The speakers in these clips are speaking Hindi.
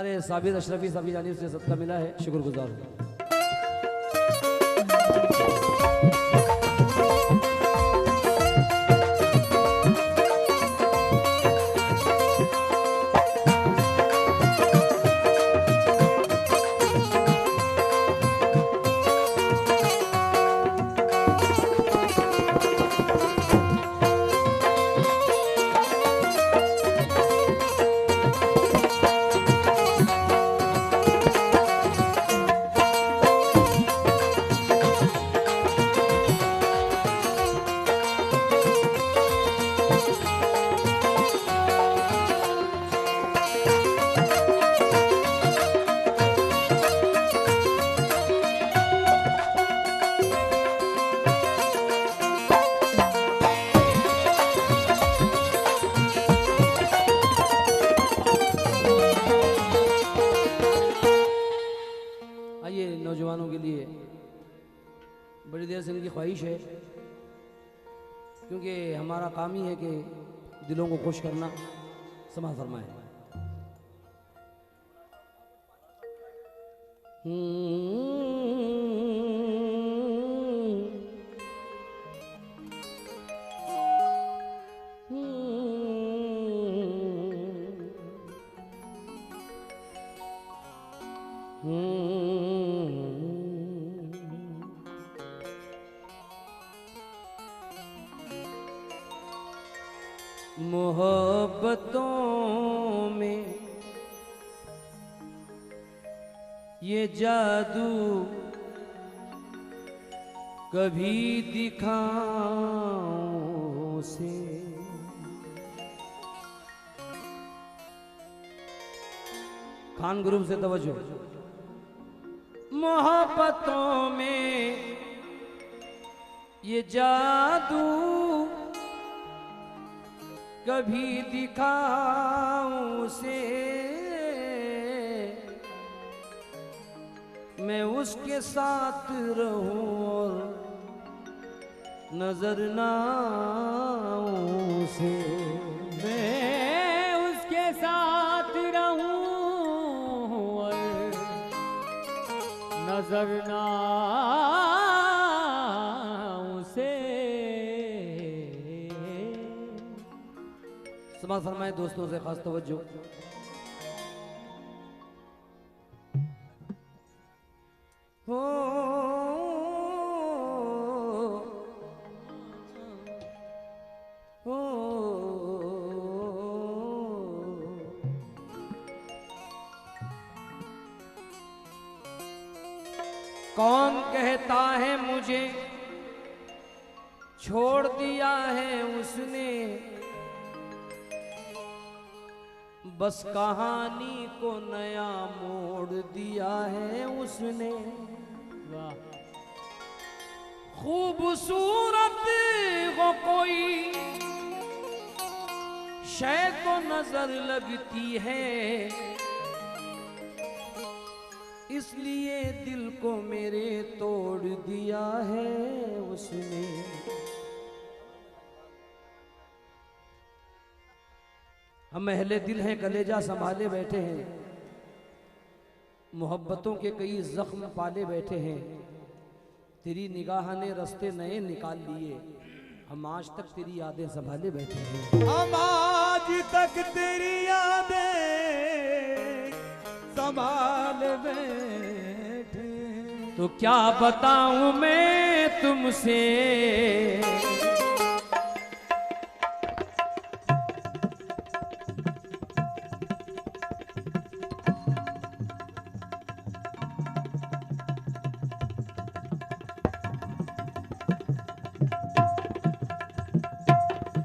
हमारे साबिर अशरफी साहब की जानिब से सदका मिला है, शुक्रगुजार हूँ। नौजवानों के लिए बड़ी देर से इनकी ख्वाहिश है, क्योंकि हमारा काम ही है कि दिलों को खुश करना। समा फरमाए। मोहब्बतों में ये जादू कभी दिखाऊं से, खान ग्रुप से तवज्जो। मोहब्बतों में ये जादू कभी दिखाऊं से, मैं उसके साथ रहूं और नजर ना आऊं से, मैं उसके साथ रहूं और नजर ना आऊं से। समाज फरमाए दोस्तों से खास तवज्जो। हो हो कौन कहता है मुझे छोड़ दिया है उसने, बस कहानी को नया मोड़ दिया है उसने। वाह। खूबसूरत वो कोई शय तो नजर लगती है, इसलिए दिल को मेरे तोड़ दिया है उसने। हम अहले दिल हैं, कलेजा संभाले बैठे हैं, मोहब्बतों के कई जख्म पाले बैठे हैं, तेरी निगाह ने रास्ते नए निकाल लिए, हम आज तक तेरी यादें संभाले बैठे हैं। हम आज तक तेरी यादें संभाल बैठे, तो क्या बताऊं मैं तुमसे,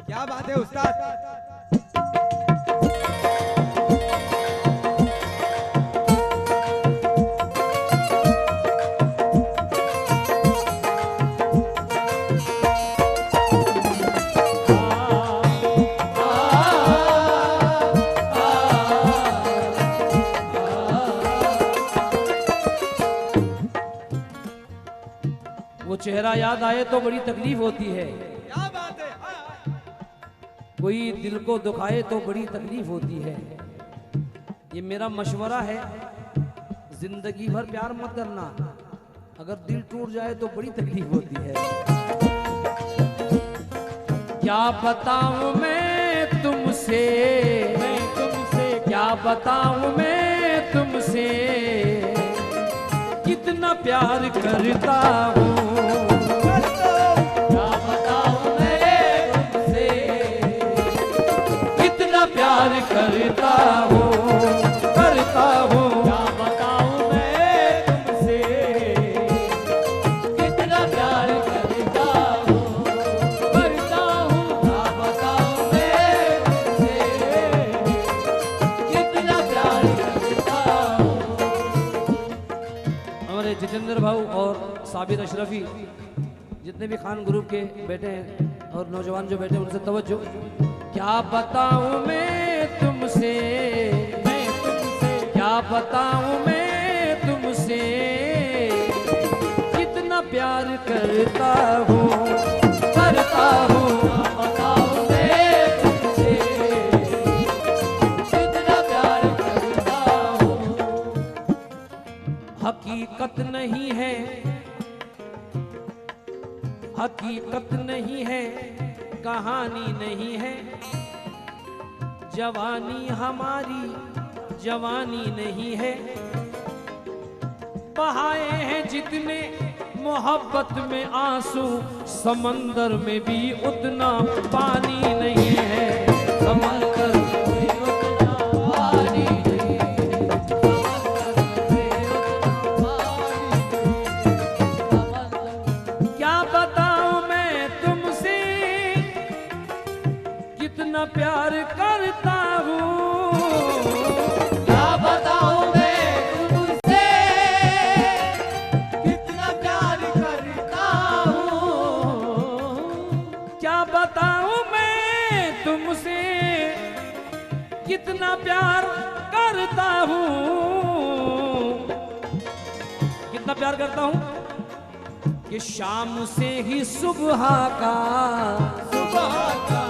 क्या बात है उस्ताद। वो चेहरा याद आए तो बड़ी तकलीफ होती है, क्या बात है। कोई दिल को दुखाए तो बड़ी तकलीफ होती है, ये मेरा मशवरा है, जिंदगी भर प्यार मत करना, अगर दिल टूट जाए तो बड़ी तकलीफ होती है। क्या बताऊं मैं तुमसे, क्या बताऊं मैं तुमसे, कितना प्यार करता हूँ। क्या बताऊं मैं तुमसे, कितना प्यार करता हूँ, करता हूँ। क्या बताऊं मैं तुमसे, कितना प्यार करता हूँ, करता हूँ। क्या बताऊं मैं तुमसे, कितना प्यार करता हूँ। हमारे जितेंद्र भाऊ और साबिर अशरफी, जितने भी खान ग्रुप के बेटे हैं और नौजवान जो बैठे हैं, उनसे तवज्जो। क्या बताऊं मैं तुमसे, क्या बताऊं मैं तुमसे, कितना प्यार करता हूँ, करता हूँ। क्या बताऊं मैं तुमसे, कितना प्यार करता हूँ। हकीकत नहीं है, हकीकत नहीं है, कहानी नहीं है, जवानी हमारी जवानी नहीं है। बहाए हैं जितने मोहब्बत में आंसू, समंदर में भी उतना पानी नहीं है, समंदर में उतना पानी नहीं है, समंदर में उतना पानी नहीं। क्या बताऊं मैं तुमसे, कितना प्यार करता हूँ। क्या बताऊं मैं तुमसे, कितना प्यार करता हूँ। क्या बताऊं मैं तुमसे, कितना प्यार करता हूँ, कितना प्यार करता हूँ कि शाम से ही सुबह का,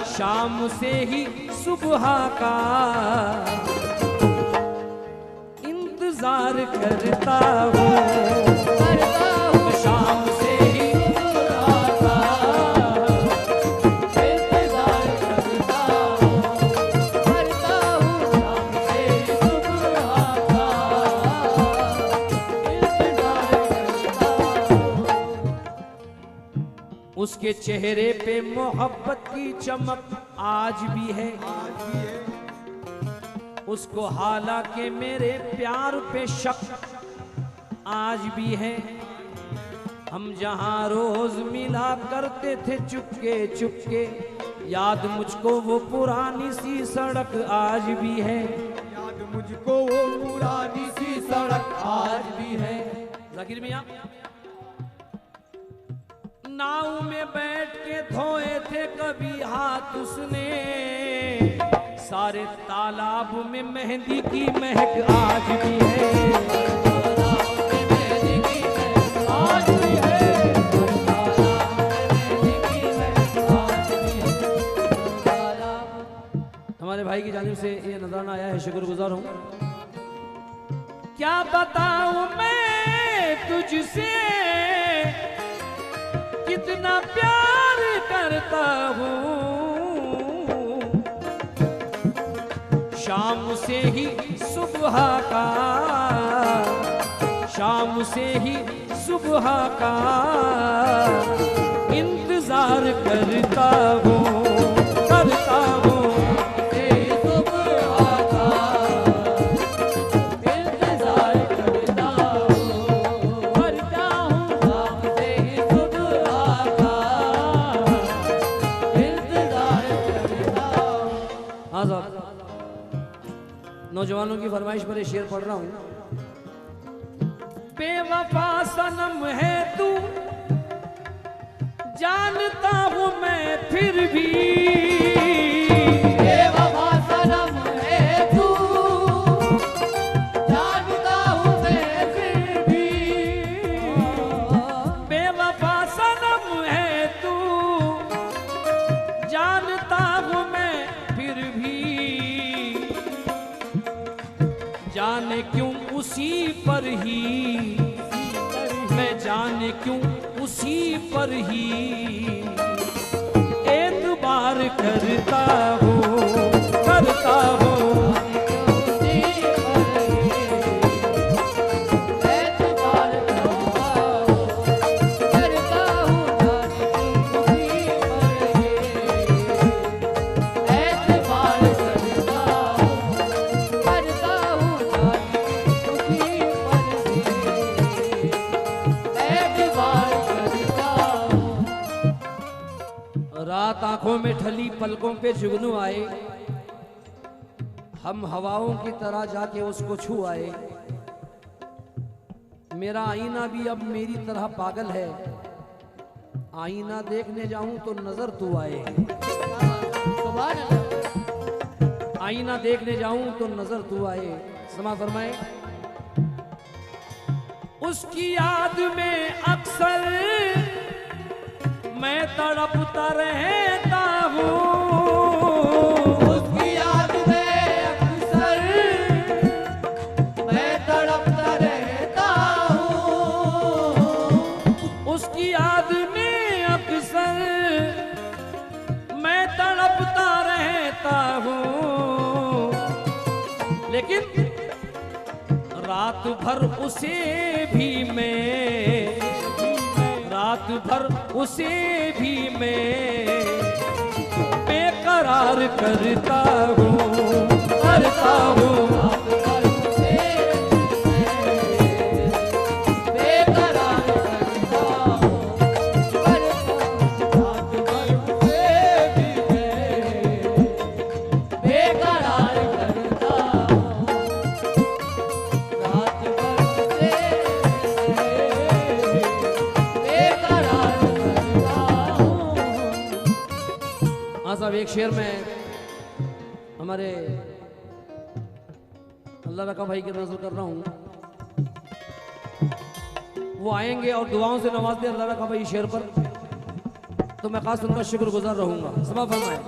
शाम से ही सुबह का इंतजार करता हूँ, करता हूँ। शाम से ही सुबह का इंतजार करता हूँ, करता हूँ। शाम से ही सुबह का इंतजार करता हूँ। उसके चेहरे पे मोहब्बत की चमक आज भी है, उसको हालांकि मेरे प्यार पे शक आज भी है। हम जहां रोज मिला करते थे चुपके चुपके, याद मुझको वो पुरानी सी सड़क आज भी है, याद मुझको वो पुरानी सी सड़क आज भी है। जाकिर मियां, नाव में बैठ के धोए थे कभी हाथ उसने, सारे तालाब में मेहंदी की महक आज भी है, तालाब में मेहंदी की महक आज भी है, तालाब में मेहंदी की महक आज भी है, तालाब। हमारे भाई की जानिब से ये नजराना आया है, शुक्रगुजार हूँ। क्या बताऊं मैं तुझसे, कितना प्यार करता हूँ। शाम से ही सुबह का, शाम से ही सुबह का इंतजार करता हूँ, करता हूँ। नौजवानों की फरमाइश पर शेर पढ़ रहा हूं। बेवफा सनम है तू, जानता हूं मैं फिर भी, बेवफा सनम है तू, जानता हूं मैं फिर भी, बेवफा सनम है तू, जानता हूं मैं फिर भी। उसी पर ही, मैं जाने क्यों उसी पर ही एतबार करता हूँ, करता हूँ। रात आंखों में ढली पलकों पे जुगनू आए, हम हवाओं की तरह जाके उसको छू आए। मेरा आईना भी अब मेरी तरह पागल है, आईना देखने जाऊं तो नजर तू आए। आईना देखने जाऊं तो नजर तू आए। समा फरमाए, उसकी याद में अक्सर मैं तड़पता रहता हूँ, उसकी याद में अक्सर मैं तड़पता रहता हूँ, उसकी याद में अक्सर मैं तड़पता रहता हूँ। लेकिन रात भर उसे भी मैं, रात भर उसे भी मैं बेकरार करता हूँ, करता हूँ। एक शेर में हमारे अल्लाह रखा भाई की नजर कर रहा हूं, वो आएंगे और दुआओं से नवाज दे अल्लाह रखा भाई शेर पर, तो मैं खास उनका शुक्रगुजार रहूंगा। समा फरमाए,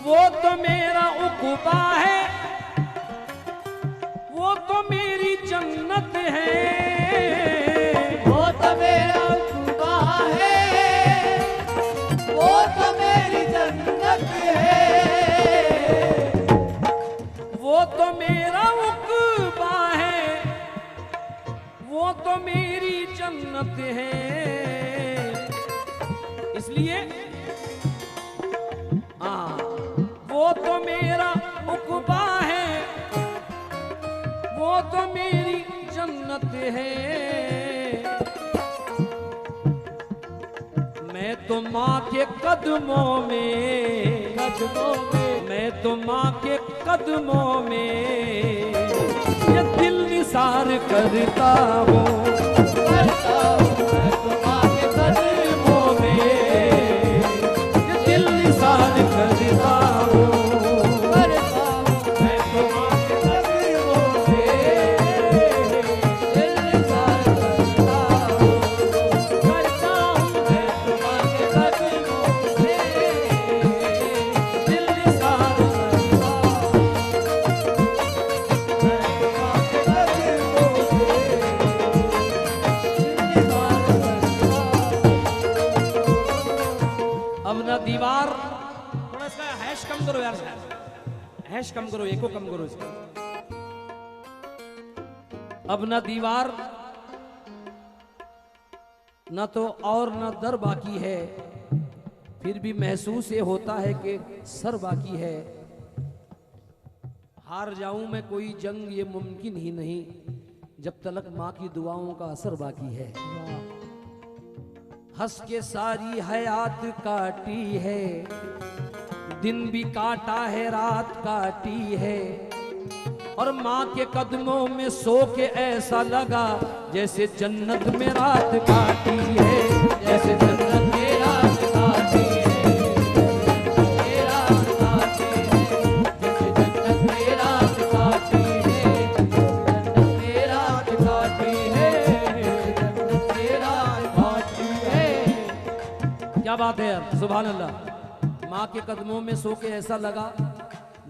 वो तो मेरा उक़बा है, वो तो मेरी जन्नत है, वो तो मेरा उक़बा है, वो तो मेरी जन्नत है, वो तो मेरा उक़बा है, वो तो मेरी जन्नत है। इसलिए वो तो मेरा उक़बा है, वो तो मेरी जन्नत है। मैं तो माँ के कदमों में, मैं तो माँ के कदमों में ये दिल निसार करता हूँ, करता हूँ। मैं तो माँ के कदमों में ये दिल निसार करता हूँ, करता हूँ। मैं तो माँ के कदमों में दिल निसार करता हूँ, करता हूँ। मैं तो माँ के कदमों में दिल निसार करता हूँ, मैं तो माँ के कदमों में दिल निसार करता हूँ। अब ना दीवार, थोड़ा इसका हैश कम करो यार, हैश कम करो, एको कम करो इसका। अब ना दीवार न तो और न दर बाकी है, फिर भी महसूस ये होता है कि सर बाकी है। हार जाऊं मैं कोई जंग ये मुमकिन ही नहीं, जब तलक माँ की दुआओं का असर बाकी है। हंस के सारी हयात काटी है, दिन भी काटा है, रात काटी है। और माँ के कदमों में सो के ऐसा लगा जैसे जन्नत में रात काटी है, जैसे जन्नत में रात काटी है, जैसे रात काटी है, जैसे जन्नत में रात काटी है, जन्नत में रात काटी है, जन्नत में रात काटी है। क्या बात है यार, सुभान अल्लाह। माँ के कदमों में सो के ऐसा लगा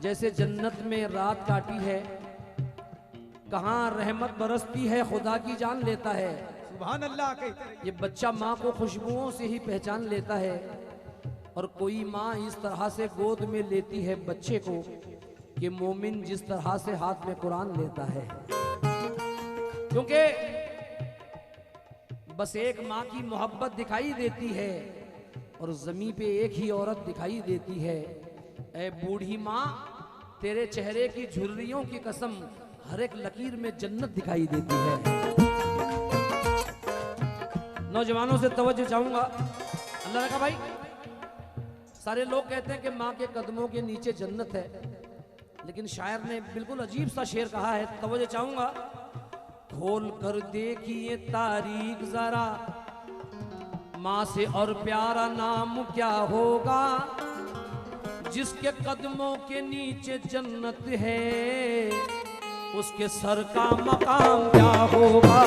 जैसे जन्नत में रात काटी है। कहाँ रहमत बरसती है खुदा की जान लेता है। सुभान अल्लाह कहते रहिए। ये बच्चा माँ को खुशबुओं से ही पहचान लेता है। और कोई माँ इस तरह से गोद में लेती है बच्चे को कि मोमिन जिस तरह से हाथ में कुरान लेता है। क्योंकि बस एक माँ की मोहब्बत दिखाई देती है और जमीन पे एक ही औरत दिखाई देती है। ऐ बूढ़ी माँ, तेरे चेहरे की झुर्रियों की कसम, हर एक लकीर में जन्नत दिखाई देती है। नौजवानों से तवज्जो चाहूंगा। अल्लाह ने कहा भाई, सारे लोग कहते हैं कि माँ के कदमों के नीचे जन्नत है, लेकिन शायर ने बिल्कुल अजीब सा शेर कहा है, तवज्जो चाहूंगा। खोल कर देखिए तारीख जरा, माँ से और प्यारा नाम क्या होगा, जिसके कदमों के नीचे जन्नत है, उसके सर का मकाम क्या होगा,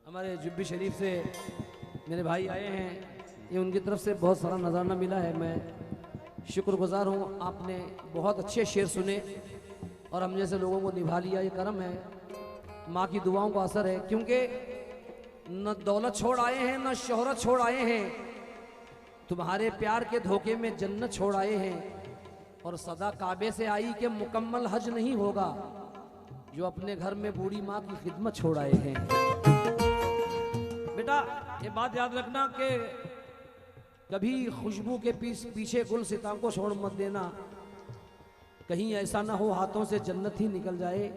हमारे जुब्बी शरीफ से मेरे भाई आए हैं, ये उनकी तरफ से बहुत सारा नजराना मिला है। मैं शुक्रगुजार हूँ, आपने बहुत अच्छे शेर सुने और हम जैसे लोगों को निभा लिया, ये करम है। माँ की दुआओं का असर है, क्योंकि न दौलत छोड़ आए हैं न शोहरत छोड़ आए हैं, तुम्हारे प्यार के धोखे में जन्नत छोड़ आए हैं। और सदा काबे से आई कि मुकम्मल हज नहीं होगा जो अपने घर में बूढ़ी माँ की खिदमत छोड़ आए हैं। बेटा ये बात याद रखना कि कभी खुशबू के पीछे गुल सितां को छोड़ मत देना, कहीं ऐसा ना हो हाथों से जन्नत ही निकल जाए।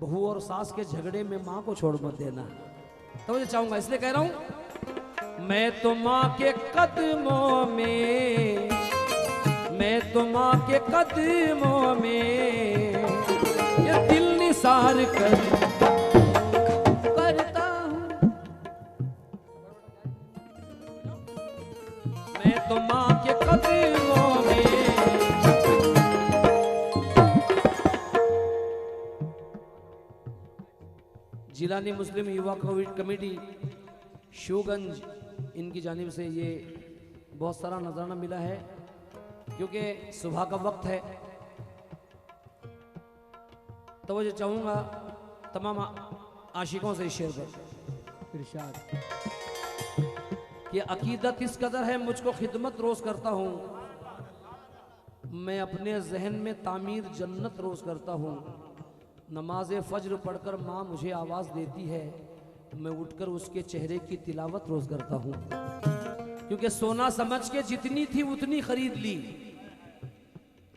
बहू और सास के झगड़े में माँ को छोड़ मत देना। तो मुझे चाहूंगा, इसलिए कह रहा हूं, मैं तो माँ के कदमों में, मैं तो माँ के कदमों में ये दिल निसार करता हूँ, मैं तो माँ के कदमों में। जिलानी मुस्लिम युवा कमेटी शूगंज, इनकी जानिब से ये बहुत सारा नजराना मिला है, क्योंकि सुबह का वक्त है। तो वो जो चाहूंगा तमाम आशिकों से शेर पर इरशाद कि अकीदत इस कदर है मुझको खिदमत रोज करता हूँ, मैं अपने जहन में तामीर जन्नत रोज करता हूँ। नमाज फज्र पढ़कर माँ मुझे आवाज़ देती है, मैं उठकर उसके चेहरे की तिलावत रोज करता हूँ। क्योंकि सोना समझ के जितनी थी उतनी खरीद ली,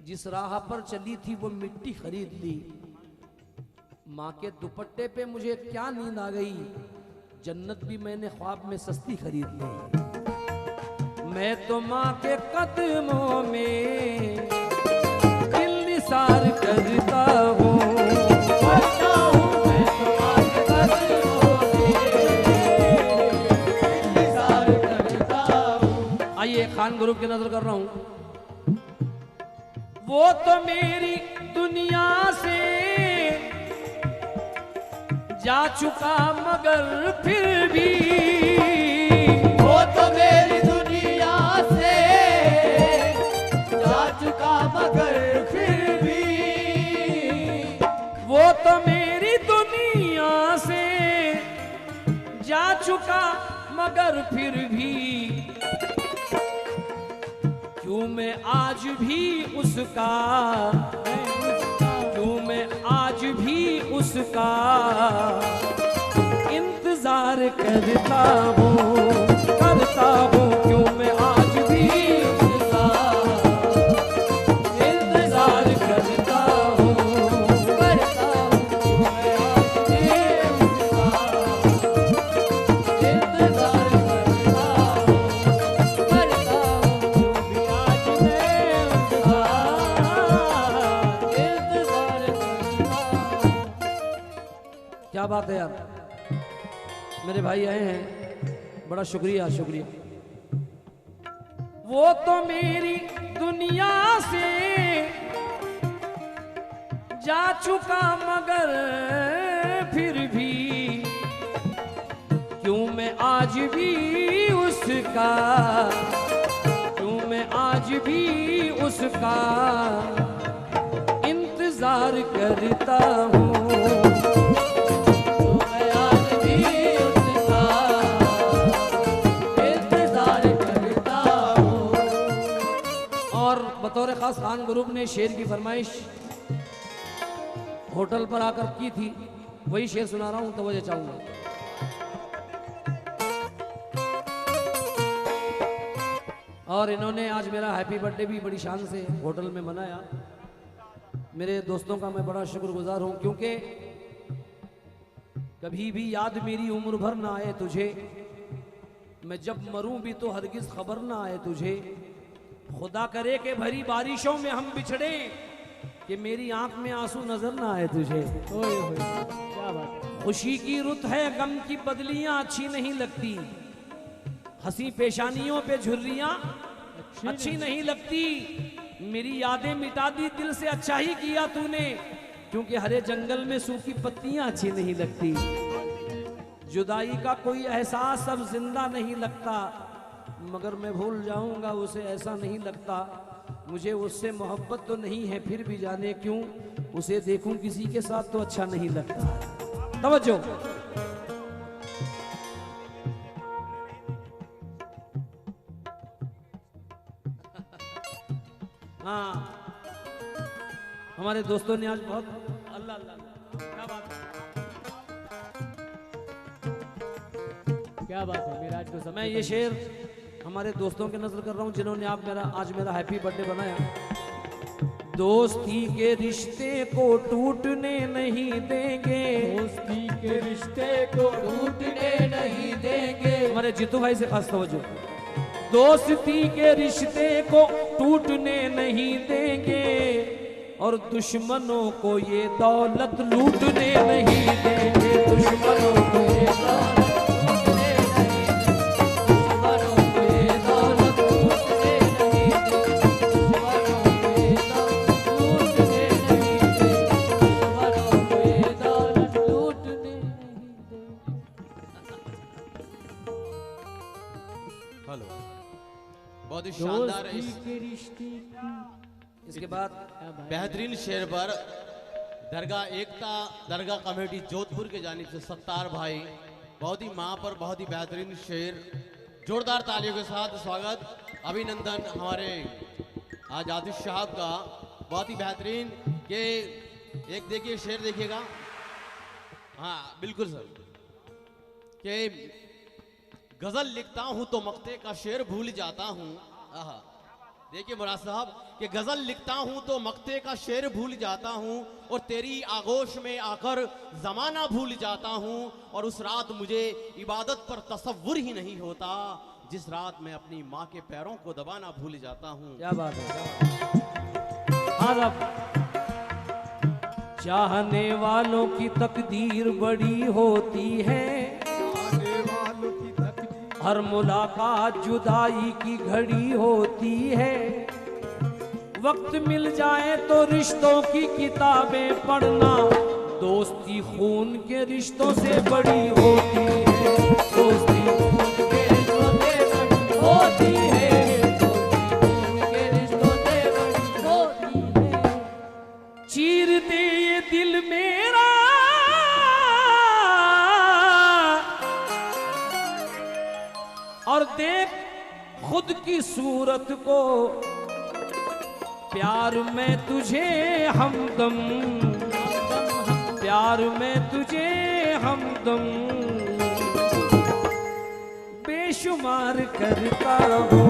जिस राह पर चली थी वो मिट्टी खरीद ली। माँ के दुपट्टे पे मुझे क्या नींद आ गई, जन्नत भी मैंने ख्वाब में सस्ती खरीद ली। मैं तो माँ के कदमों में दिल निसार करता हूँ, मैं तो माँ के कदमों में दिल निसार करता हूँ। आइए खान ग्रुप की नजर कर रहा हूँ। वो तो मेरी दुनिया से जा चुका मगर फिर भी, वो तो मेरी दुनिया से जा चुका मगर फिर भी, वो तो मेरी दुनिया से जा चुका मगर फिर भी, क्यों मैं आज भी उसका, क्यों मैं आज भी उसका इंतजार करता हूँ क्यों मैं आज भी इंतजार करता हूँ क्यों मैं आज भी इंतजार करता हूँ क्यों भी आज मैं इंतजार करता हूँ। क्या बात है यार, मेरे भाई आए हैं, बड़ा शुक्रिया शुक्रिया। वो तो मेरी दुनिया से जा चुका मगर फिर भी क्यों मैं आज भी उसका इंतजार करता हूँ। मैं आज भी उसका इंतजार करता हूँ। और बतौर खास खान ग्रुप ने शेर की फरमाइश होटल पर आकर की थी, वही शेर सुना रहा हूं, तवज्जो चाहूंगा। और इन्होंने आज मेरा हैप्पी बर्थडे भी बड़ी शान से होटल में मनाया। मेरे दोस्तों का मैं बड़ा शुक्रगुजार हूं, क्योंकि कभी भी याद मेरी उम्र भर ना आए तुझे, मैं जब मरूं भी तो हरगिज खबर ना आए तुझे। खुदा करे कि भरी बारिशों में हम बिछड़े, कि मेरी आंख में आंसू नजर ना आए तुझे। क्या बात है। खुशी की रुत है, गम की बदलियां अच्छी नहीं लगती, हंसी पेशानियों पे झुर्रियां अच्छी नहीं लगती। मेरी यादें मिटा दी दिल से, अच्छा ही किया तूने, क्योंकि हरे जंगल में सूखी पत्तियां अच्छी नहीं लगती। जुदाई का कोई एहसास अब जिंदा नहीं लगता, मगर मैं भूल जाऊंगा उसे ऐसा नहीं लगता। मुझे उससे मोहब्बत तो नहीं है, फिर भी जाने क्यों उसे देखूं किसी के साथ तो अच्छा नहीं लगता। तवज्जो। हाँ, हमारे दोस्तों ने आज बहुत अल्लाह अल्लाह क्या बात है, क्या बात है। मेरा आज तो समय मैं ये शेर हमारे दोस्तों के नजर कर रहा हूँ, जिन्होंने आज मेरा हैप्पी बर्थडे बनाया। दोस्ती के रिश्ते को टूटने नहीं देंगे, दोस्ती के रिश्ते को टूटने नहीं देंगे। हमारे जीतू भाई से खास तवज्जो। दोस्ती के रिश्ते को टूटने नहीं देंगे, और दुश्मनों को ये दौलत लूटने नहीं देंगे। दुश्मनों को ये दौलत बहुत ही शानदार इसके बाद बेहतरीन शेर पर दरगाह एकता दरगाह कमेटी जोधपुर के जानिब से सत्तार भाई, बहुत ही माँ पर बहुत ही बेहतरीन शेर, जोरदार तालियों के साथ स्वागत अभिनंदन हमारे आज आतिश साहब का, बहुत ही बेहतरीन। के एक देखिए शेर देखिएगा, हाँ बिल्कुल सर, के गजल लिखता हूं तो मक्ते का शेर भूल जाता हूं। देखिए मुराद साहब, कि गजल लिखता हूं तो मक्ते का शेर भूल जाता हूं, और तेरी आगोश में आकर जमाना भूल जाता हूं, और उस रात मुझे इबादत पर तसव्वुर ही नहीं होता, जिस रात मैं अपनी माँ के पैरों को दबाना भूल जाता हूं। क्या बात है। हाँ, चाहने वालों की तकदीर बड़ी होती है, हर मुलाकात जुदाई की घड़ी होती है। वक्त मिल जाए तो रिश्तों की किताबें पढ़ना, दोस्ती खून के रिश्तों से बड़ी होती है। दोस्ती खून के रिश्तों से बड़ी होती है, दोस्ती खून के रिश्तों से बड़ी होती है। चीर दे ये दिल मेरा, और देख खुद की सूरत को, प्यार में तुझे हमदम, प्यार में तुझे हमदम। बेशुमार करता हूँ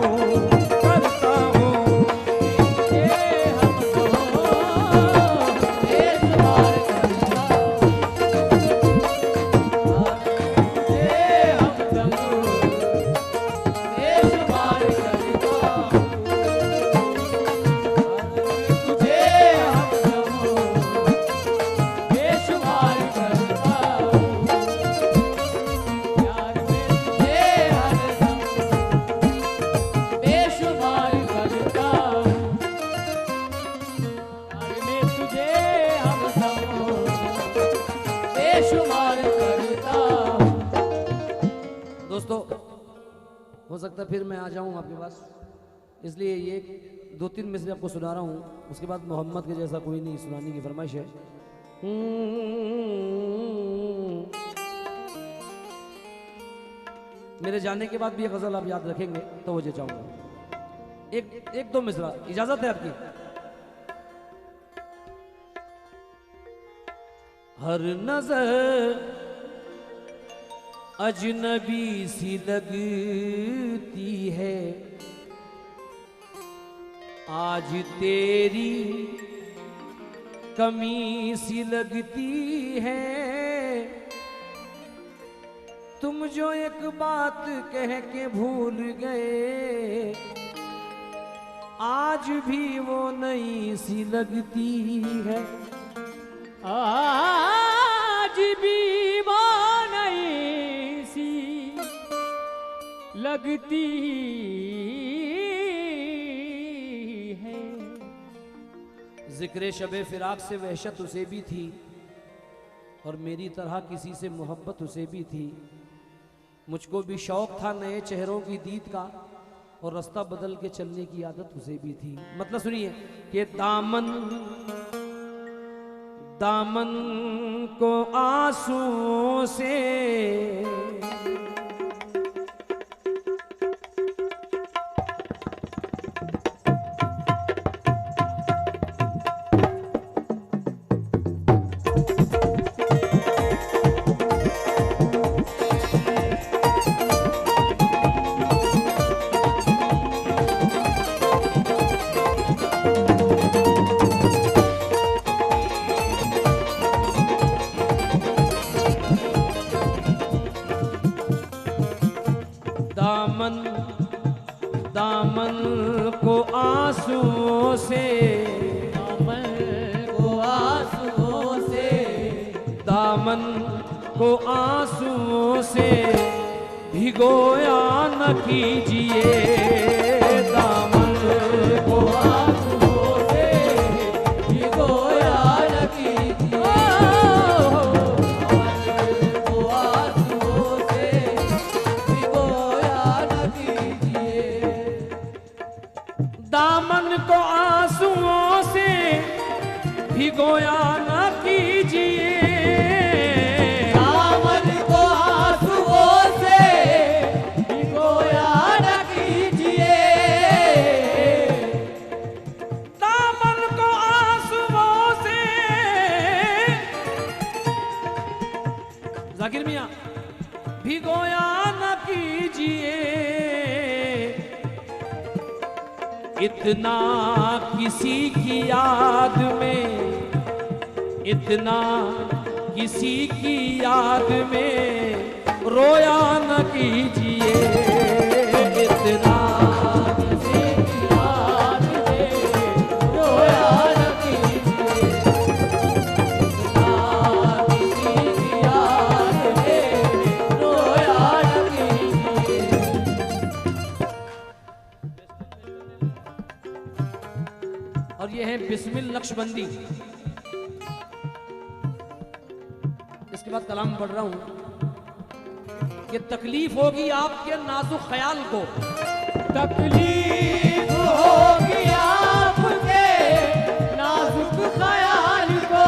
दोस्तों। हो सकता है फिर मैं आ जाऊं आपके पास, इसलिए ये 2-3 मिसरे आपको सुना रहा हूं, उसके बाद मोहम्मद के जैसा कोई नहीं सुनाने की फरमाइश है। मेरे जाने के बाद भी ये गजल आप याद रखेंगे तो मुझे चाहूंगा। एक 2 मिसरा, इजाजत है आपकी? हर नजर अजनबी सी लगती है, आज तेरी कमी सी लगती है, तुम जो एक बात कह के भूल गए, आज भी वो नई सी लगती है, आज भी वो नई सी लगती है। जिक्र शबे फिराक से वहशत उसे भी थी, और मेरी तरह किसी से मोहब्बत उसे भी थी। मुझको भी शौक था नए चेहरों की दीद का, और रास्ता बदल के चलने की आदत उसे भी थी। मतलब सुनिए कि दामन दामन को आंसुओं से दामन को आंसुओं से, दामन को आंसुओं से, दामन को आंसुओं से भिगोया न कीजिए, दामन को आंसुओं से भिगोया न कीजिए, दामन को आंसुओं से भिगोया न कीजिए, दामन को आंसुओं से भिगोया न कीजिए, दामन को आंसुओं से भिगोया न कीजिए, दामन को आंसुओं से। जाकिर मियां, भिगोया न कीजिए, इतना किसी की याद में, इतना किसी की याद में रोया न कीजिए, इतना किसी की याद में रोया न कीजिए, इतना किसी की याद में रोया न कीजिए। और ये है बिस्मिल नक्शबंदी। इसके बाद कलाम पढ़ रहा हूं कि तकलीफ होगी आपके नाजुक ख्याल को, तकलीफ होगी आपके नाजुक ख्याल को,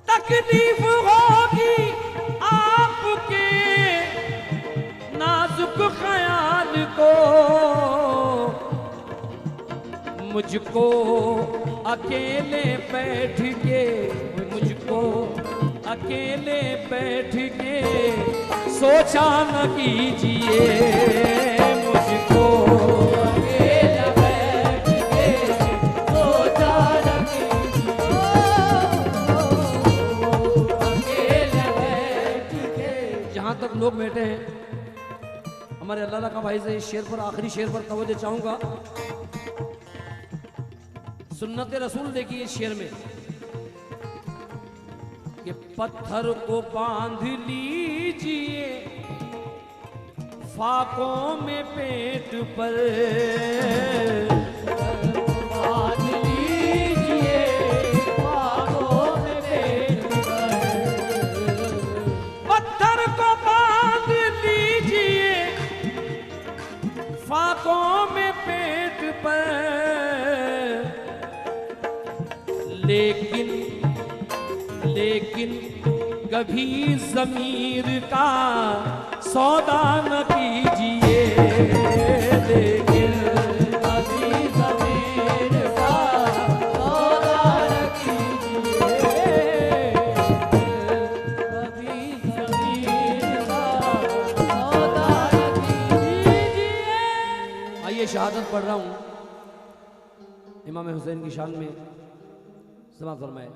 तकलीफ होगी आपके नाजुक ख्याल को, मुझको अकेले बैठ के, मुझको अकेले बैठ के सोचा न कीजिए मुझको अकेला बैठ के सोचा न कीजिए, अकेला बैठ के। जहां तक लोग बैठे हैं, हमारे अल्लाह का भाई से इस शेर पर, आखिरी शेर पर तवज्जो चाहूंगा। सुन्नत रसूल देखिए इस शेर में कि पत्थर को बांध लीजिए फाकों में पेट पर, बांध लीजिए फाकों में पेट पर, पत्थर को बांध लीजिए फाकों में पेट पर, लेकिन कभी ज़मीर का सौदा न कीजिए, लेकिन कभी ज़मीर का सौदा न कीजिए, कभी ज़मीर का सौदा न कीजिए। आइए शहादत पढ़ रहा हूँ इमाम हुसैन की शान में, समाअत फरमाए।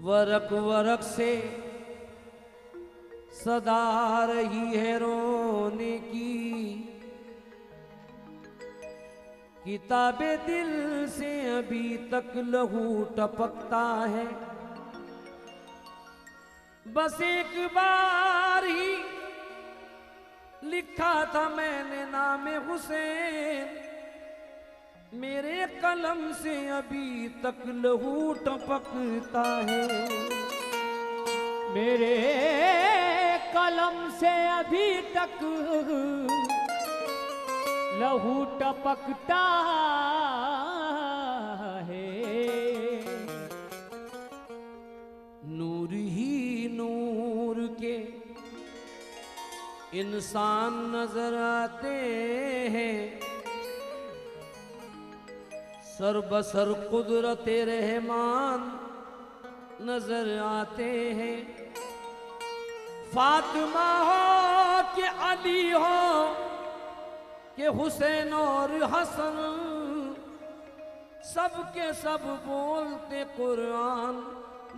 वरक वरक से सदा रही है रोने की, किताबे दिल से अभी तक लहू टपकता है। बस एक बार ही लिखा था मैंने नाम हुसैन, मेरे कलम से अभी तक लहू टपकता है। मेरे कलम से अभी तक लहू टपकता है। नूर ही नूर के इंसान नजर आते हैं, सर बसर कुदरत रहमान नजर आते हैं। फातिमा हो कि अली हो कि हुसैन और हसन, सबके सब बोलते कुरान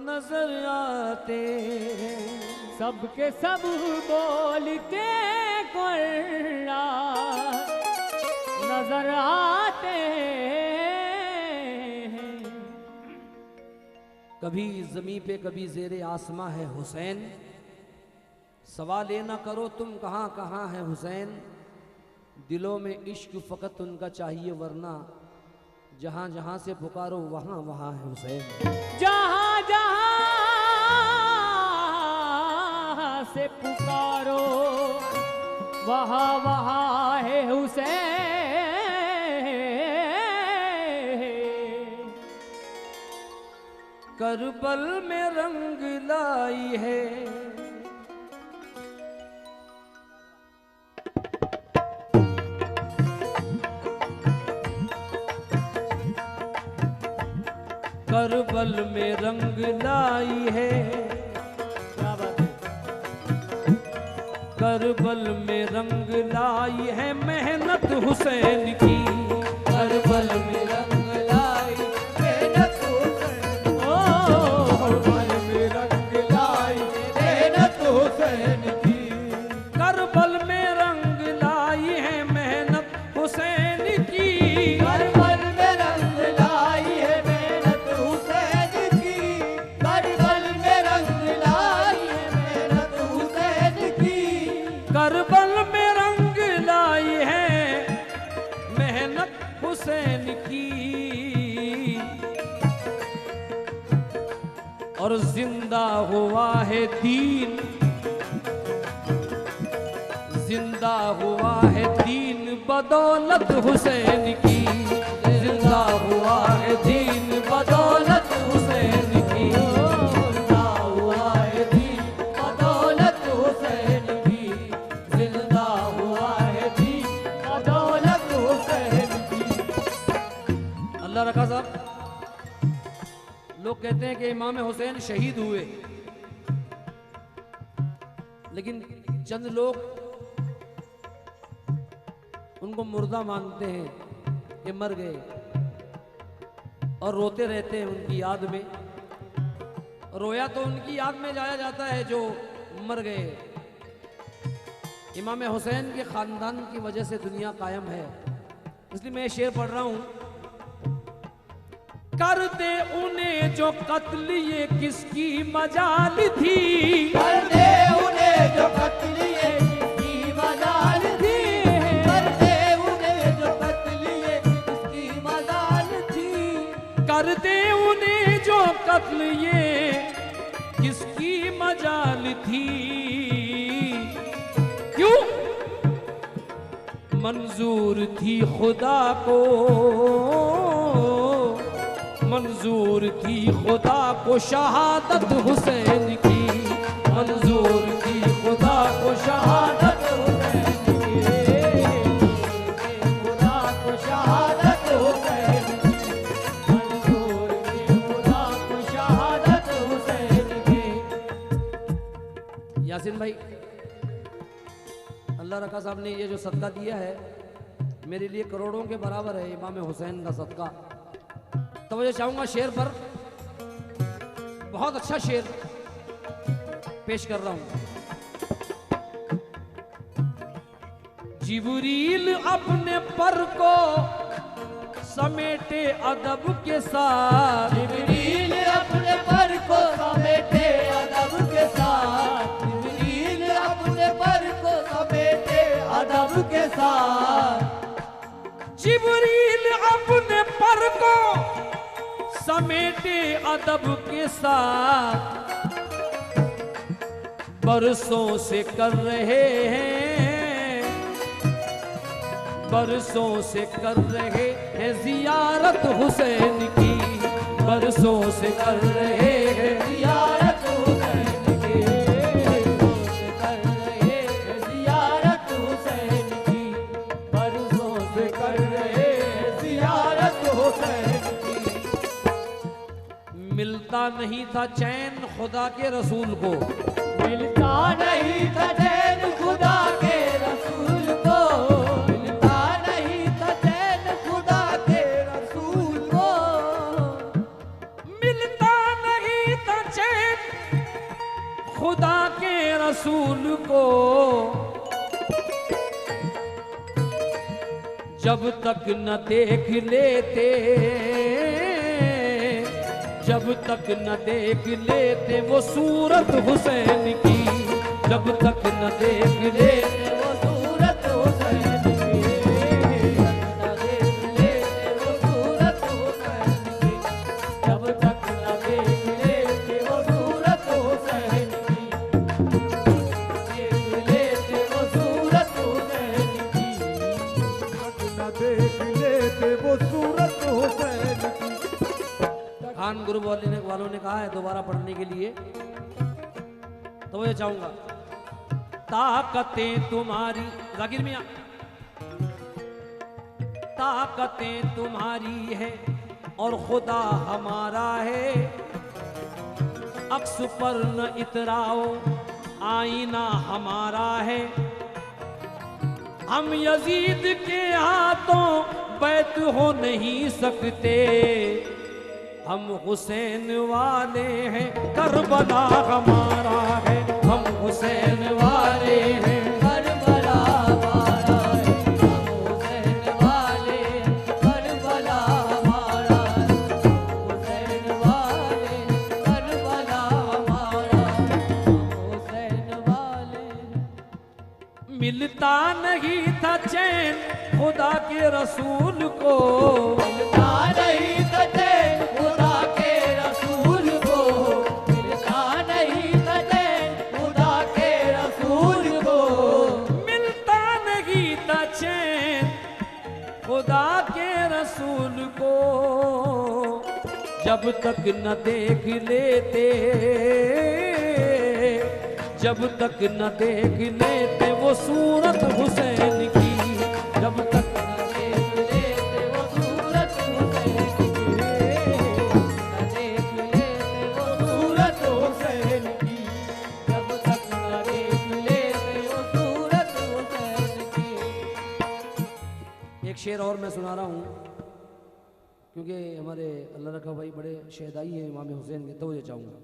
नजर आते हैं। सबके सब बोलते कुरान नजर आते हैं। कभी जमी पे कभी जेरे आसमां है हुसैन, सवाल ये ना करो तुम कहाँ कहाँ है हुसैन। दिलों में इश्क फकत उनका चाहिए, वरना जहाँ जहाँ से पुकारो वहाँ वहाँ है हुसैन। जहाँ जहाँ से पुकारो वहाँ वहाँ है हुसैन। करबल में रंग लाई है करबल में रंग लाई है, करबल में रंग लाई है मेहनत हुसैन की। करबल में रंग लाई मेहनत हुसैन, ओ करबल में रंग लाई मेहनत हुसैन की। करबल में रंग लाई है मेहनत हुसैन की। करबल में रंग लाई है मेहनत हुसैन की। करबल में रंग लाई है मेहनत हुसैन की। करबल में रंग लाई है हुसैन की और जिंदा हुआ है दीन, जिंदा हुआ है दीन बदौलत हुसैन की, जिंदा हुआ है दीन बदौलत हुसैन की, जिंदा हुआ है दीन बदौलत हुसैन की, जिंदा हुआ है दीन बदौलत हुसैन की। अल्लाह रखा साहब, लोग कहते हैं कि इमाम हुसैन शहीद हुए, लेकिन चंद लोग उनको मुर्दा मानते हैं कि मर गए और रोते रहते हैं उनकी याद में। रोया तो उनकी याद में जाया जाता है जो मर गए। इमाम हुसैन के खानदान की वजह से दुनिया कायम है, इसलिए मैं शेर पढ़ रहा हूं। कर दे उन्हें जो कत्ल ये किसकी मजाल थी, कर दे उन्हें जो कत्ल ये किसकी मजाल थी, कर दे उन्हें जो कत्ल ये किसकी मजाल थी, कर दे उन्हें जो कत्ल ये किसकी मजाल थी। क्यों? मंजूर थी खुदा को, मंजूर थी खुदा को शहादत हुसैन की, मंजूर थी खुदा को शहादत हुसैन की, खुदा को शहादत हुसैन की, मंजूर थी खुदा को शहादत हुसैन की। यासीन भाई, अल्लाह रखा साहब ने ये जो सदका दिया है मेरे लिए करोड़ों के बराबर है इमाम हुसैन का सदका। तवज्जो चाहूंगा शेर पर, बहुत अच्छा शेर पेश कर रहा हूं। जिब्रील अपने पर को समेटे अदब के साथ, जिब्रील अपने पर को समेटे अदब के साथ, जिब्रील अपने पर को समेटे अदब के साथ, जिब्रील अपने पर को समेटे अदब के साथ, बरसों से कर रहे हैं, बरसों से कर रहे हैं जियारत हुसैन की, बरसों से कर रहे हैं जियारत हुसैन की, कर रहे हैं जियारत हुसैन की, बरसों से कर रहे हैं जियारत हुसैन की। मिलता नहीं था चैन खुदा के रसूल को, मिलता नहीं था चैन खुदा के रसूल को, मिलता नहीं था चैन खुदा के रसूल को, मिलता नहीं था चैन खुदा के रसूल को, जब तक न देख लेते, जब तक न देख लेते वो सूरत हुसैन की, जब तक न देख लेते वो सूरत हुसैन की, न देख लेते वो सूरत हुसैन की, जब तक न देख लेते वो सूरत हुसैन की, देख लेते वो सूरत हुसैन की, न देख लेते वो सूरत हुसैन की। खान गुरु वालों ने कहा है दोबारा पढ़ने के लिए, तो मैं चाहूंगा। ताकतें तुम्हारी, जाकिर मियां, ताकतें तुम्हारी है और खुदा हमारा है, अक्स पर न इतराओ आईना हमारा है, हम यजीद के हाथों बैत हो नहीं सकते, हम हुसैन वाले हैं करबला हमारा है, हम हुसैन वाले हैं करबला हमारा है, हम हुसैन वाले करबला हमारा है, हुसैन वाले करबला हमारा है, हुसैन वाले। मिलता नहीं था चैन खुदा के रसूल को, को, मिलता नहीं था चैन खुदा के रसूल को, मिलता नहीं था चैन खुदा के रसूल को, मिलता नहीं था चैन खुदा के रसूल को, जब तक न देख लेते, जब तक न देख लेते वो सूरत हुसैन की, जब तक न देख लेते वो सूरत हुसैन की, न देख लेते वो सूरत हुसैन की, जब तक न देख लेते वो सूरत हुसैन की। एक शेर और मैं सुना रहा हूँ, क्योंकि हमारे अल्लाह रखा भाई बड़े शहदाई हैं इमाम हुसैन के, तो ये चाहूँगा।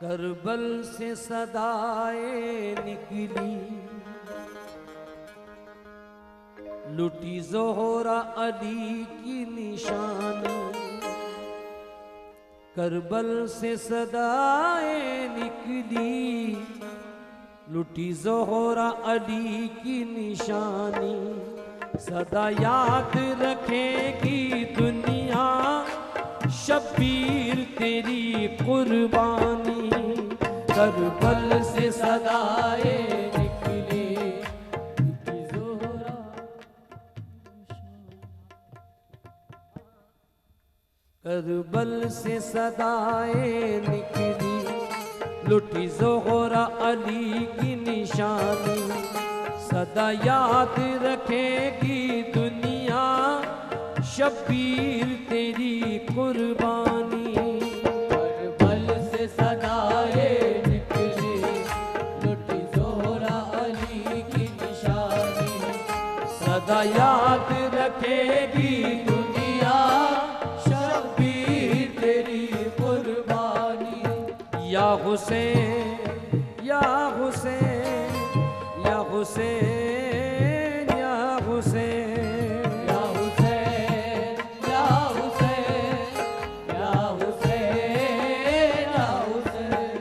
करबल से सदाएं निकली, लुटी ज़ोहरा अली की निशान, करबल से सदाएं निकली, लुटी ज़ोहरा अली की निशानी, सदा याद रखेगी दुनिया शब्बीर तेरी कुर्बानी, करबल से सदाएं निकली, लुटी ज़ोहरा, करबल से सदाएं निकली, लुटी ज़ोहरा अली की निशानी, सदा याद रखेगी दुनिया शब्बीर तेरी कुर्बानी, करबल से सदाएं निकली, लुटी ज़ोहरा अली की निशानी, सदा याद रखेगी दुनिया शब्बीर तेरी कुर्बानी। या हुसैन, या हुसैन, या हुसैन, या हुसैन, या हुसैन, या हुसैन, या हुसैन, या हुसैन।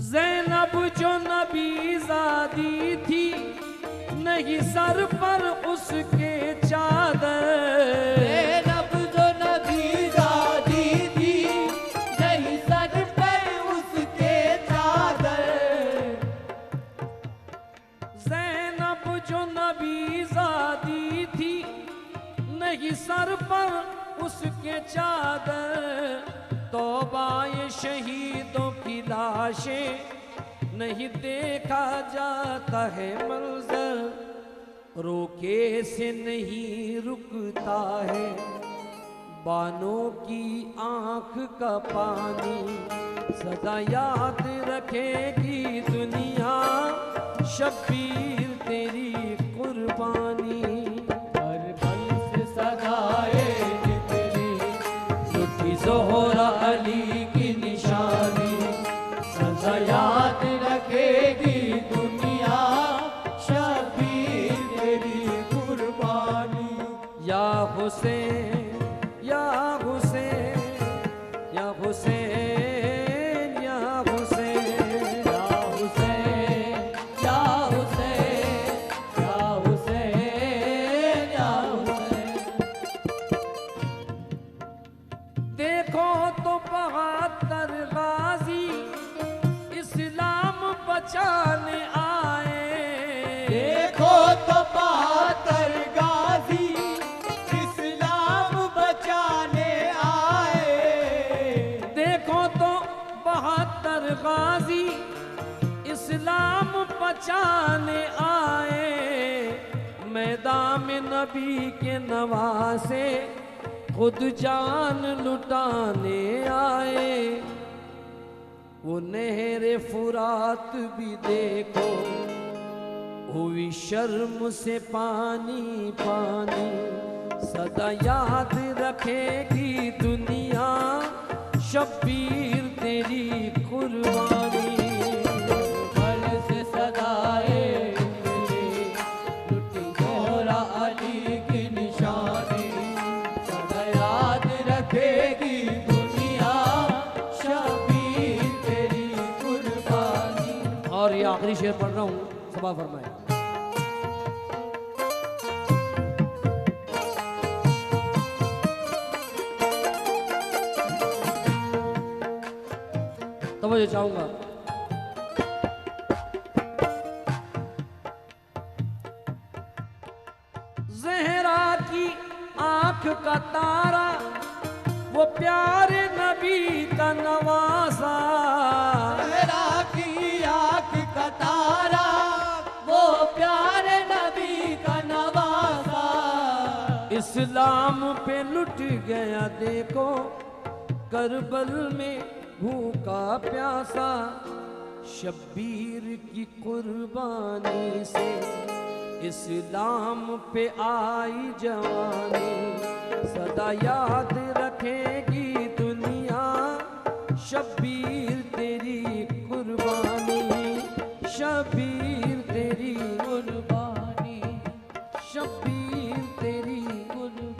ज़ैनब जो नबीज़ादी थी, नहीं सर पर उसके चादर, ज़ैनब जो नबीज़ादी थी, नहीं सर पे उसके चादर, ज़ैनब जो नबीज़ादी थी, नहीं सर पर उसके चादर, तौबा ये शहीदों की लाशें, नहीं देखा जाता है मंजर, रोके से नहीं रुकता है बानों की आंख का पानी, सदा याद रखेगी दुनिया शब्बीर तेरी कुर्बानी, करबल से सदाएं निकली, लुटी ज़ोहरा अली की निशानी, सदा याद रखेगी दुनिया शब्बीर तेरी कुर्बानी। या हुसैन, या हुसैन, या हुसैन, या हुसैन, या हुसैन, या हुसैन, या हुसैन, या हुसैन। देखो तो 72 गाजी इस्लाम बचाने आए, देखो तो 72 गाजी इस्लाम बचाने आए, देखो तो 72 गाजी इस्लाम बचाने आए, मैदान में नबी के नवासे खुद जान लुटाने आए, वो नहरे फुरात भी देखो हुई शर्म से पानी पानी, सदा याद रखेगी दुनिया शब्बीर तेरी कुर्बानी, और ये आखिरी शेर पढ़ रहा हूँ, सभा फरमाए। तो मुझे चाहूंगा ज़हरा की आंख का तारा, वो प्यारे नबी का नवासा। ज़हरा की आँख का तारा, वो प्यारे नबी का नवासा। इस्लाम पे लुट गया देखो करबल में भूखा प्यासा। शब्बीर की कुर्बानी से इस्लाम पे आई जवानी। सदा याद रखेगी दुनिया शब्बीर तेरी कुर्बानी। शब्बीर तेरी कुर्बानी, शब्बीर तेरी कुर्बानी।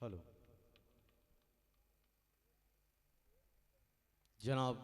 हेलो जनाब,